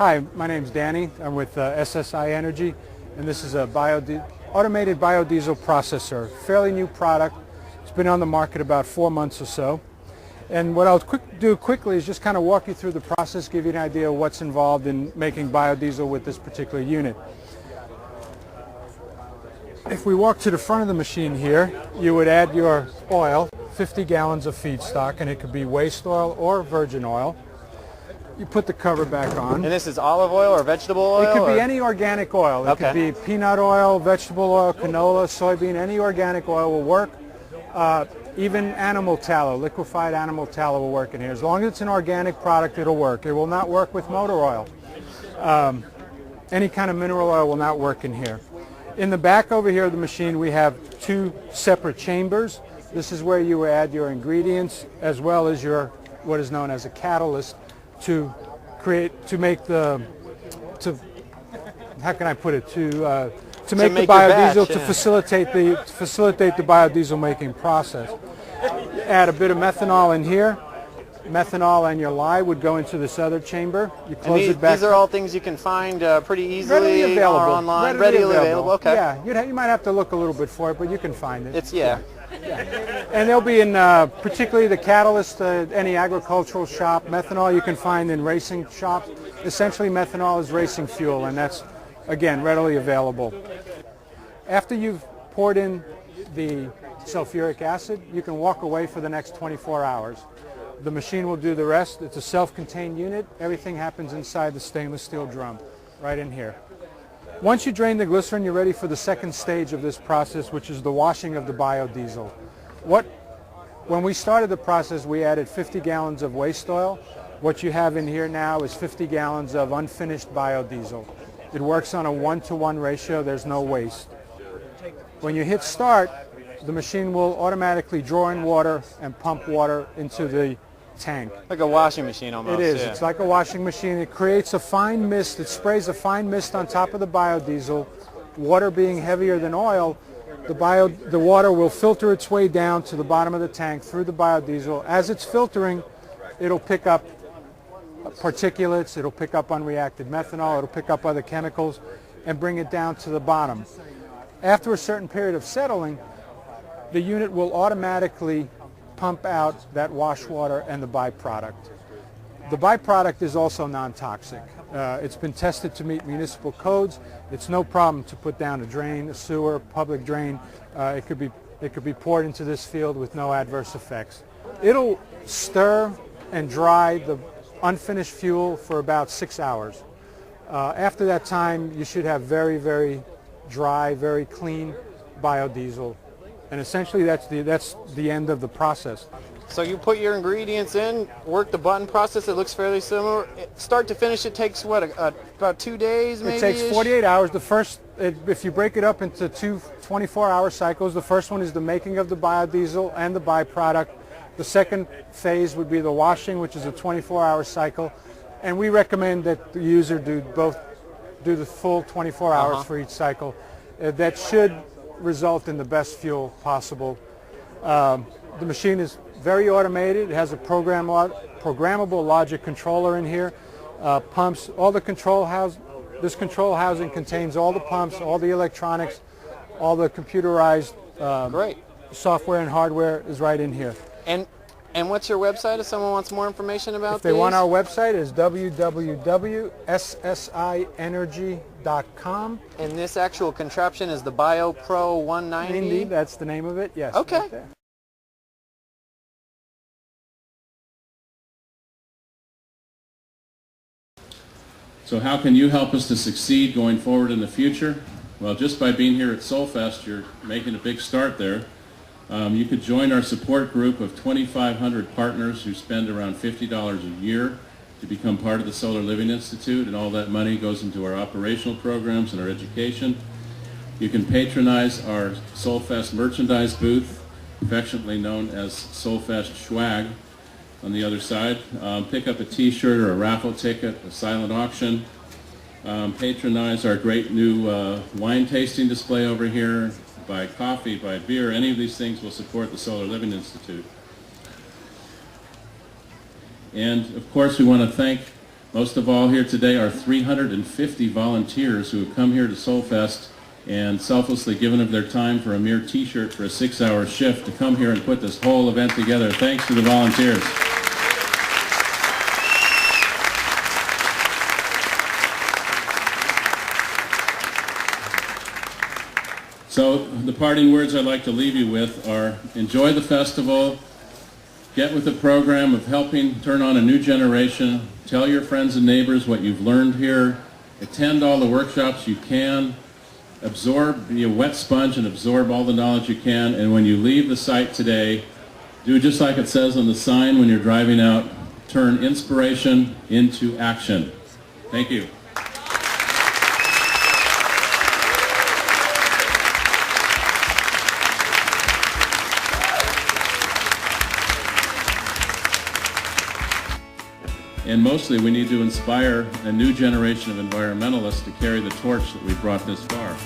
Hi, my name's Danny. I'm with SSI Energy, and this is a automated biodiesel processor. Fairly new product. It's been on the market about 4 months or so. And what I'll do quickly is just kind of walk you through the process, give you an idea of what's involved in making biodiesel with this particular unit. If we walk to the front of the machine here, you would add your oil, 50 gallons of feedstock, and it could be waste oil or virgin oil. You put the cover back on. And this is olive oil or vegetable oil? It could be any organic oil. It could be peanut oil, vegetable oil, canola, soybean. Any organic oil will work. Even animal tallow, liquefied animal tallow will work in here. As long as it's an organic product, it'll work. It will not work with motor oil. Any kind of mineral oil will not work in here. In the back over here of the machine, we have two separate chambers. This is where you add your ingredients as well as your what is known as a catalyst to make the biodiesel, to facilitate the biodiesel making process. You add a bit of methanol in here. Methanol and your lye would go into this other chamber. You close it back. These are all things you can find pretty easily readily available. Or online. Readily available. Okay. Yeah, you might have to look a little bit for it, but you can find it. It's yeah. And they'll be in particularly the catalyst, any agricultural shop. Methanol you can find in racing shops. Essentially, methanol is racing fuel, and that's again readily available. After you've poured in the sulfuric acid, you can walk away for the next 24 hours. The machine will do the rest. It's a self-contained unit. Everything happens inside the stainless steel drum, right in here. Once you drain the glycerin, you're ready for the second stage of this process, which is the washing of the biodiesel. When we started the process, we added 50 gallons of waste oil. What you have in here now is 50 gallons of unfinished biodiesel. It works on a 1-to-1 ratio. There's no waste. When you hit start, the machine will automatically draw in water and pump water into the tank. Like a washing machine almost. It is. Yeah. It's like a washing machine. It creates a fine mist. It sprays a fine mist on top of the biodiesel. Water being heavier than oil, the water will filter its way down to the bottom of the tank through the biodiesel. As it's filtering, it'll pick up particulates, it'll pick up unreacted methanol, it'll pick up other chemicals and bring it down to the bottom. After a certain period of settling, the unit will automatically pump out that wash water and the byproduct. The byproduct is also non-toxic. It's been tested to meet municipal codes. It's no problem to put down a drain, a sewer, public drain. It could be poured into this field with no adverse effects. It'll stir and dry the unfinished fuel for about 6 hours. After that time, you should have very, very dry, very clean biodiesel. And essentially that's the end of the process. So you put your ingredients in, work the button process. It looks fairly similar. Start to finish, it takes what, about 2 days maybe? It takes 48 hours. If you break it up into two 24-hour cycles, the first one is the making of the biodiesel and the byproduct. The second phase would be the washing, which is a 24-hour cycle. And we recommend that the user do the full 24 hours for each cycle. That should result in the best fuel possible. The machine is very automated. It has a programmable logic controller in here. Pumps, all the control house. This control housing contains all the pumps, all the electronics, all the computerized software and hardware is right in here. And what's your website if someone wants more information about If they want our website, is www.ssienergy.com. And this actual contraption is the BioPro 190? Indeed, that's the name of it, yes. Okay. Right there. So how can you help us to succeed going forward in the future? Well, just by being here at SolFest, you're making a big start there. You could join our support group of 2,500 partners who spend around $50 a year to become part of the Solar Living Institute, and all that money goes into our operational programs and our education. You can patronize our SolFest merchandise booth, affectionately known as SolFest Swag, on the other side. Pick up a t-shirt or a raffle ticket, a silent auction. Patronize our great new wine tasting display over here. Buy coffee, buy beer. Any of these things will support the Solar Living Institute. And of course we want to thank Most of all here today are 350 volunteers who have come here to SolFest and selflessly given of their time for a mere t-shirt for a 6-hour shift to come here and put this whole event together. Thanks to the volunteers. So the parting words I'd like to leave you with are: enjoy the festival, get with the program of helping turn on a new generation, tell your friends and neighbors what you've learned here, attend all the workshops you can, absorb, be a wet sponge and absorb all the knowledge you can, and when you leave the site today, do just like it says on the sign when you're driving out, turn inspiration into action. Thank you. And mostly we need to inspire a new generation of environmentalists to carry the torch that we've brought this far.